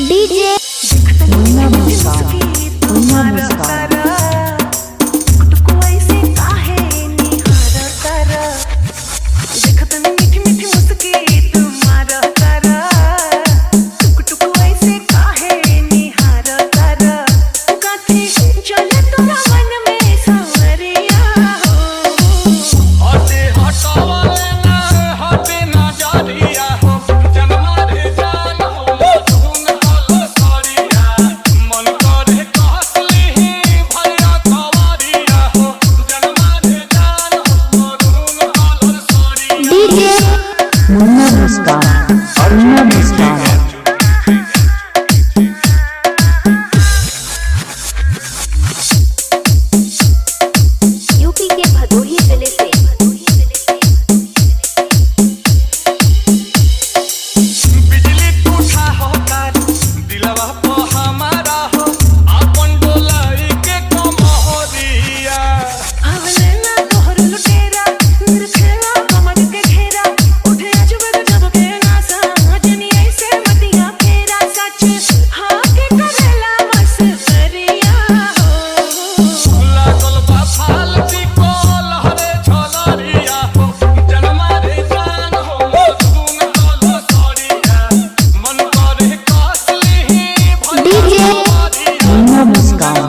DJ UP के भदोही जिले से बिजली टूटा होकर दिलवा पे हमारा हो अपन डोलाई के कमरिया हवले ना तोहर लुटेरा निरखेला कमर के घेरा उठे अजब जब के नासा जनी ऐसे मतिया फेरा सच हाँ के करेला बस करिया हो लागल बा फालती को लहरे झलरिया हो जनमा रे जान हो धुन हलो सरिया मन करे कासली डीजे मुन्ना मुस्कान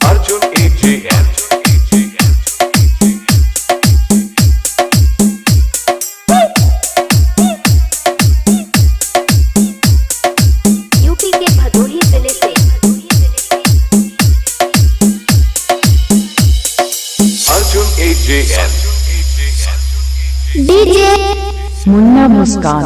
Arjun AJM यूपी के भदोही जिले से Arjun AJM डीजे मुन्ना मुस्कान